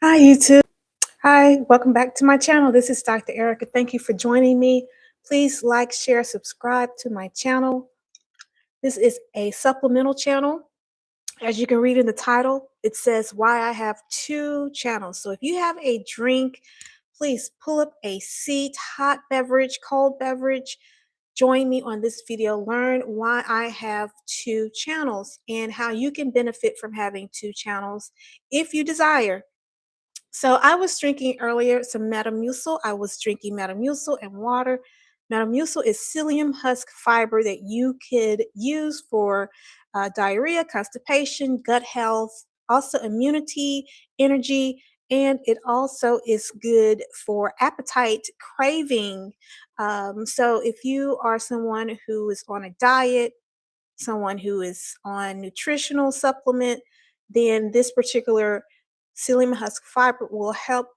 Hi, YouTube. Hi, welcome back to my channel. This is Dr. Erica. Thank you for joining me. Please like, share, subscribe to my channel. This is a supplemental channel. As you can read in the title, it says why I have two channels. So if you have a drink, please pull up a seat, hot beverage, cold beverage. Join me on this video. Learn why I have two channels and how you can benefit from having two channels if you desire. So I was drinking earlier some Metamucil. I was drinking Metamucil and water. Metamucil is psyllium husk fiber that you could use for diarrhea, constipation, gut health, also immunity, energy, and it also is good for appetite craving. So if you are someone who is on a diet, someone who is on nutritional supplement, then this particular psyllium husk fiber will help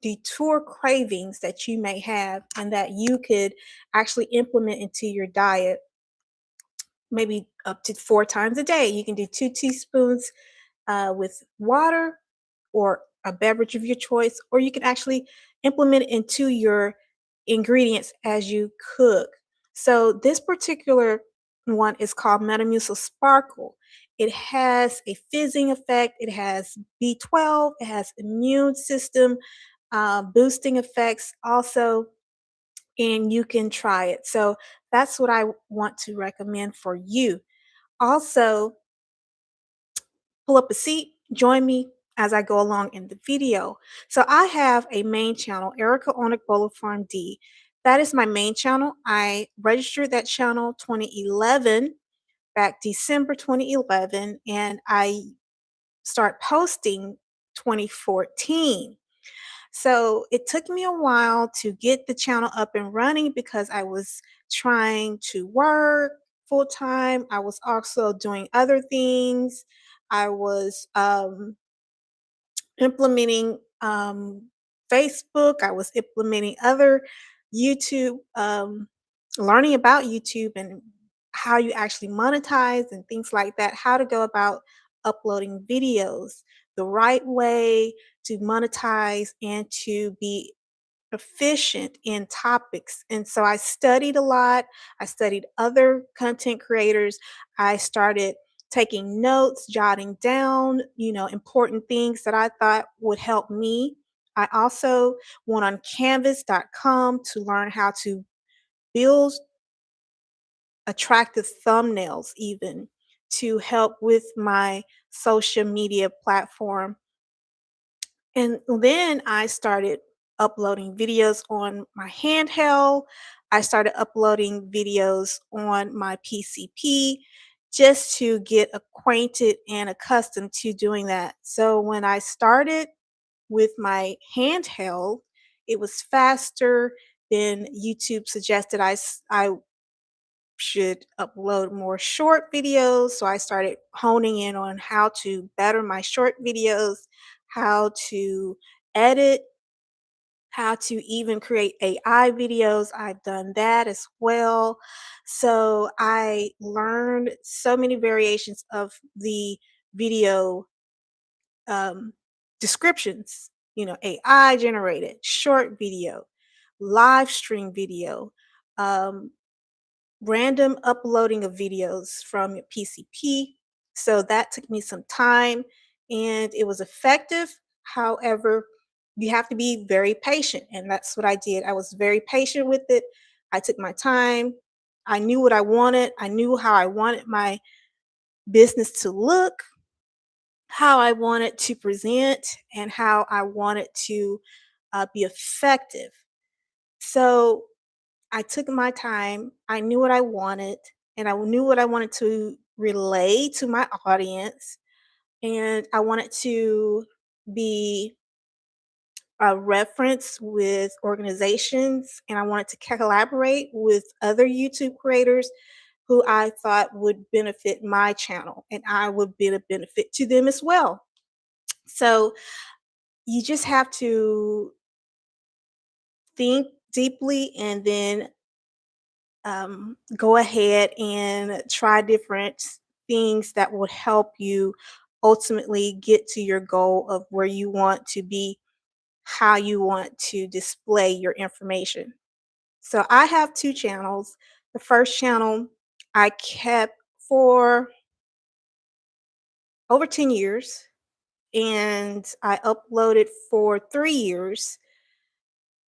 detour cravings that you may have and that you could actually implement into your diet maybe up to 4 times a day. You can do 2 teaspoons with water or a beverage of your choice, or you can actually implement it into your ingredients as you cook. So this particular one is called Metamucil Sparkle. It has a fizzing effect. It has B12. It has immune system boosting effects also, and you can try it. So that's what I want to recommend for you. Also, pull up a seat, join me as I go along in the video. So I have a main channel, Erica Onic Farm D. That is my main channel. I registered that channel 2011, back December 2011, and I start posting 2014. So it took me a while to get the channel up and running because I was trying to work full time. I was also doing other things. I was implementing Facebook. I was implementing other YouTube, learning about YouTube and how you actually monetize and things like that, how to go about uploading videos the right way to monetize and to be proficient in topics. And so I studied a lot. I studied other content creators. I started taking notes, jotting down, important things that I thought would help me. I also went on canvas.com to learn how to build attractive thumbnails even to help with my social media platform. And then I started uploading videos on my handheld. I started uploading videos on my PCP just to get acquainted and accustomed to doing that. So when I started with my handheld, it was faster. Then YouTube suggested I should upload more short videos. So I started honing in on how to better my short videos, how to edit, how to even create AI videos. I've done that as well. So I learned so many variations of the video um, descriptions, AI generated, short video, live stream video, um, random uploading of videos from your PCP. So that took me some time and it was effective. However, you have to be very patient. And that's what I did. I was very patient with it. I took my time. I knew what I wanted. I knew how I wanted my business to look, how I wanted to present, and how I wanted to be effective. So I took my time. I knew what I wanted, and I knew what I wanted to relay to my audience. And I wanted to be a reference with organizations, and I wanted to collaborate with other YouTube creators who I thought would benefit my channel, and I would be a benefit to them as well. So you just have to think deeply and then go ahead and try different things that would help you ultimately get to your goal of where you want to be, how you want to display your information. So I have two channels. The first channel I kept for over 10 years, and I uploaded for 3 years,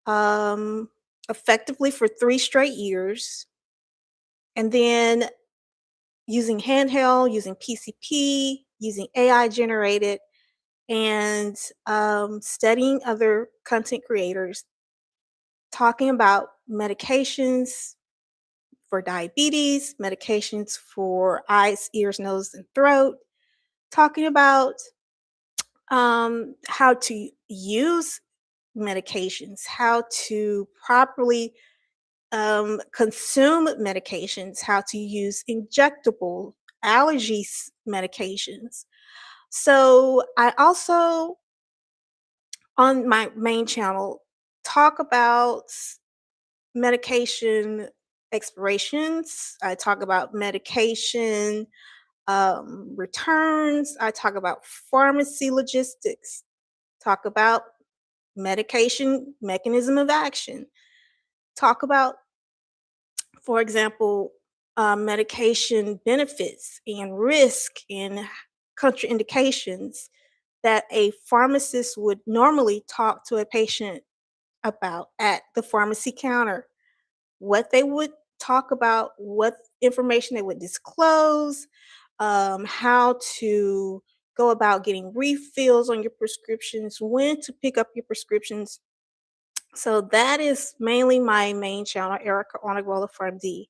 um, effectively for 3 straight years. And then using handheld, using PCP, using AI generated, and studying other content creators, talking about medications for diabetes, medications for eyes, ears, nose, and throat, talking about how to use medications, how to properly consume medications, how to use injectable allergies medications. So I also, on my main channel, talk about medication expirations. I talk about medication returns. I talk about pharmacy logistics. Talk about medication mechanism of action. Talk about, for example, medication benefits and risk and contraindications that a pharmacist would normally talk to a patient about at the pharmacy counter, what they would talk about, what information they would disclose, how to go about getting refills on your prescriptions, when to pick up your prescriptions. So that is mainly my main channel, Erica Onagwala PharmD.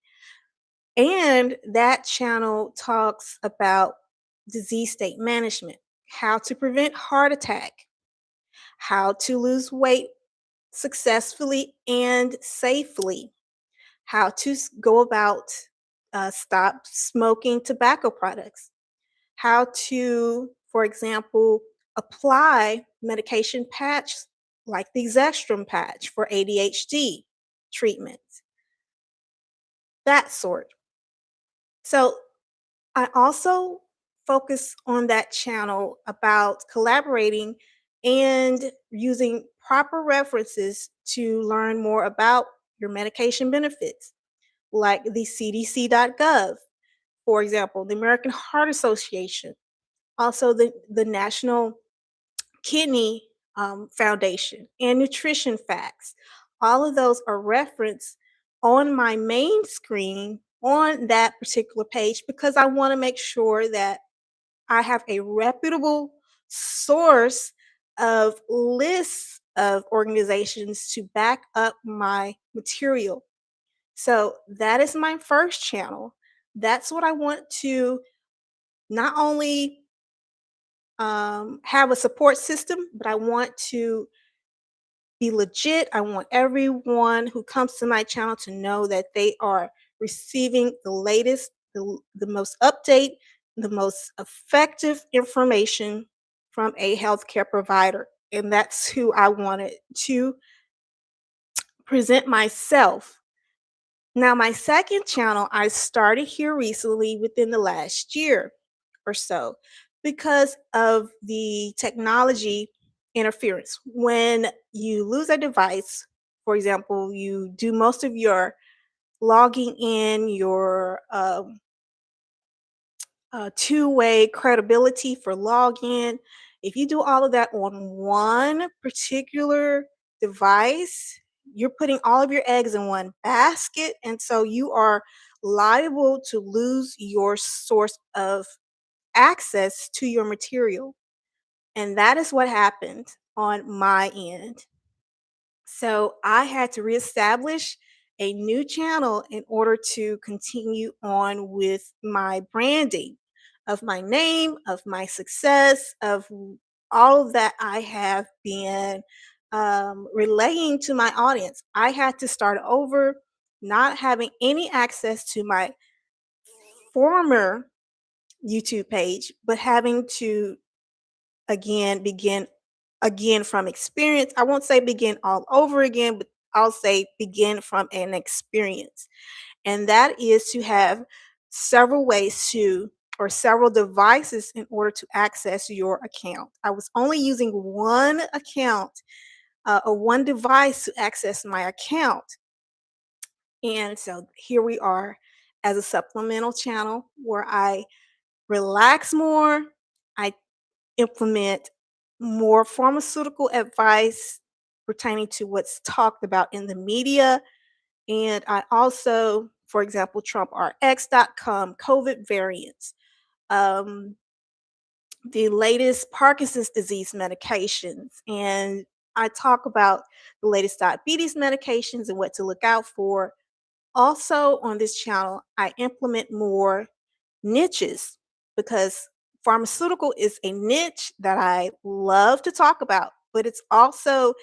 And that channel talks about disease state management, how to prevent heart attack, how to lose weight successfully and safely, how to go about stop smoking tobacco products, how to, for example, apply medication patch like the Zestrum patch for ADHD treatment, that sort. So I also focus on that channel about collaborating and using proper references to learn more about your medication benefits, like the CDC.gov, for example, the American Heart Association, also the National Kidney Foundation, and nutrition facts. All of those are referenced on my main screen on that particular page because I want to make sure that I have a reputable source of lists of organizations to back up my material. So that is my first channel. That's what I want to not only have a support system, but I want to be legit. I want everyone who comes to my channel to know that they are receiving the latest, the most update, the most effective information from a healthcare provider. And that's who I wanted to present myself. Now, my second channel, I started here recently within the last year or so because of the technology interference. When you lose a device, for example, you do most of your logging in, your two-way credibility for login. If you do all of that on one particular device, you're putting all of your eggs in one basket. And so you are liable to lose your source of access to your material. And that is what happened on my end. So I had to reestablish a new channel in order to continue on with my branding of my name, of my success, of all of that I have been relaying to my audience. I had to start over, not having any access to my former YouTube page, but having to again begin again from experience. I won't say begin all over again, but I'll say begin from an experience. And that is to have several ways to or several devices in order to access your account. I was only using one account or one device to access my account. And so here we are as a supplemental channel where I relax more. I implement more pharmaceutical advice pertaining to what's talked about in the media. And I also, for example, TrumpRx.com, COVID variants, um, the latest Parkinson's disease medications. And I talk about the latest diabetes medications and what to look out for. Also, on this channel, I implement more niches because pharmaceutical is a niche that I love to talk about, but it's also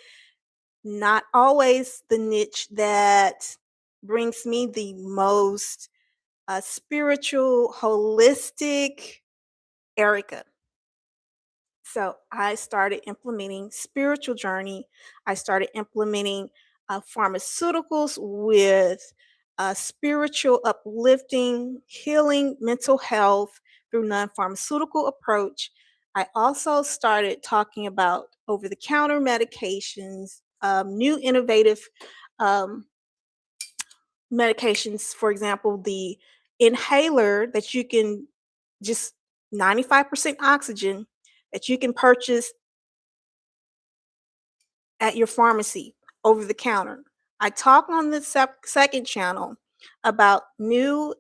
not always the niche that brings me the most spiritual, holistic Erica. So I started implementing spiritual journey. I started implementing pharmaceuticals with spiritual uplifting, healing, mental health through non-pharmaceutical approach. I also started talking about over-the-counter medications, new innovative um, medications. For example, the inhaler that you can just 95% oxygen that you can purchase at your pharmacy over the counter. I talk on the second channel about newly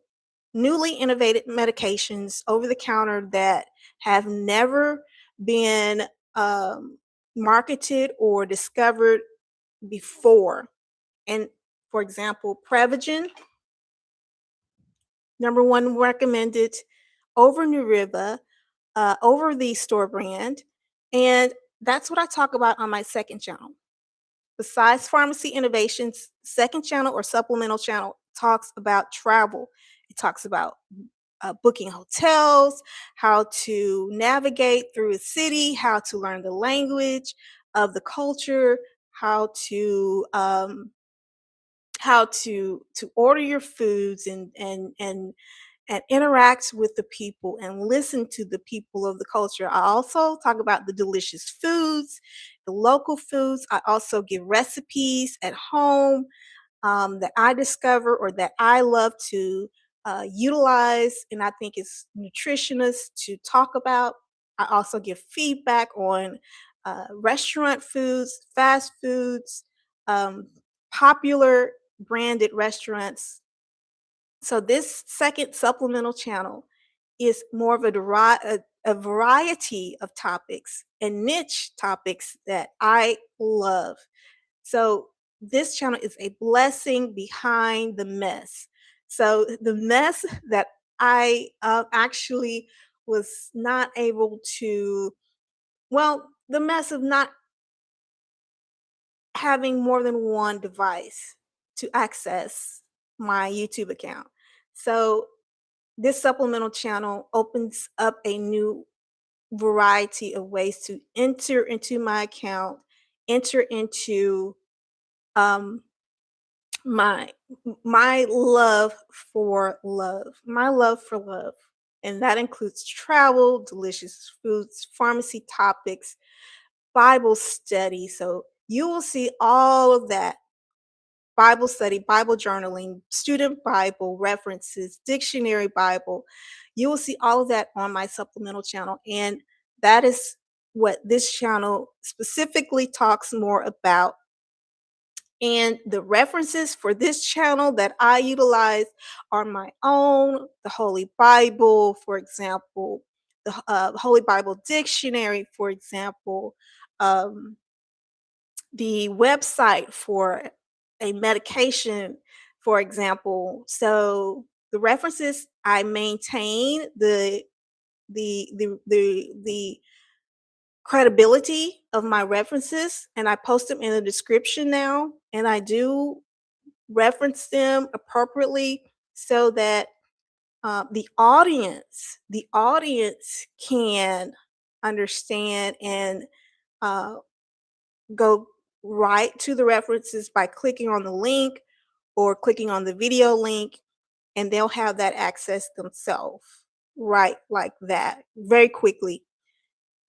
innovative medications over the counter that have never been um, marketed or discovered before. And for example, Prevagen, number one recommended over Nuriva, over the store brand. And that's what I talk about on my second channel. Besides pharmacy innovations, second channel or supplemental channel talks about travel. It talks about booking hotels, how to navigate through a city, how to learn the language of the culture, how to order your foods and interact with the people and listen to the people of the culture. I also talk about the delicious foods, the local foods. I also give recipes at home that I discover or that I love to utilize, and I think it's nutritious to talk about. I also give feedback on restaurant foods, fast foods, um, popular branded restaurants. So this second supplemental channel is more of a variety of topics and niche topics that I love. So this channel is a blessing behind the mess. So the mess that I actually was not able to, well, the mess of not having more than one device to access my YouTube account. So this supplemental channel opens up a new variety of ways to enter into my account, enter into um, my my love for love, and that includes travel, delicious foods, pharmacy topics, Bible study. So you will see all of that: Bible study, Bible journaling, student Bible references, dictionary Bible. You will see all of that on my supplemental channel. And that is what this channel specifically talks more about. And the references for this channel that I utilize are my own: the Holy Bible, for example, the Holy Bible Dictionary, for example, um, the website for a medication, for example. So the references I maintain the credibility of my references, and I post them in the description now, and I do reference them appropriately so that the audience can understand and uh, go right to the references by clicking on the link or clicking on the video link, and they'll have that access themselves. right like that very quickly.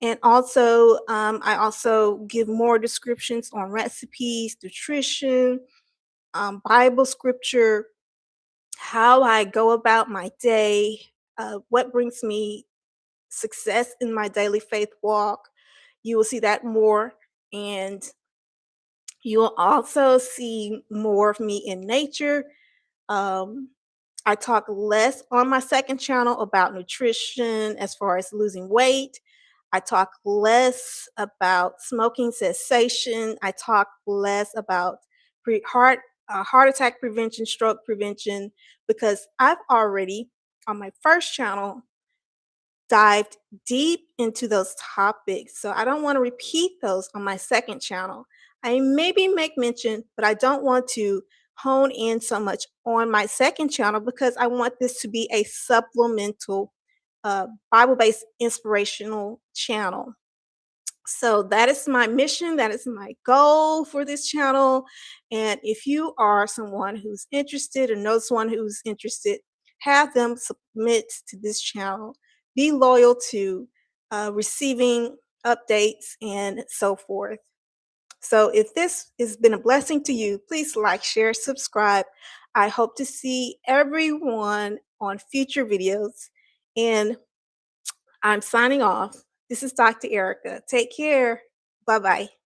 And also, I also give more descriptions on recipes, nutrition, Bible scripture, how I go about my day, what brings me success in my daily faith walk. You will see that more. And you will also see more of me in nature. Um, I talk less on my second channel about nutrition as far as losing weight. I talk less about smoking cessation. I talk less about heart attack prevention, stroke prevention, because I've already on my first channel dived deep into those topics. So I don't want to repeat those on my second channel. I maybe make mention, but I don't want to hone in so much on my second channel because I want this to be a supplemental Bible based inspirational channel. So that is my mission. That is my goal for this channel. And if you are someone who's interested or knows someone who's interested, have them submit to this channel. Be loyal to receiving updates and so forth. So if this has been a blessing to you, please like, share, subscribe. I hope to see everyone on future videos. And I'm signing off. This is Dr. Erica. Take care. Bye bye.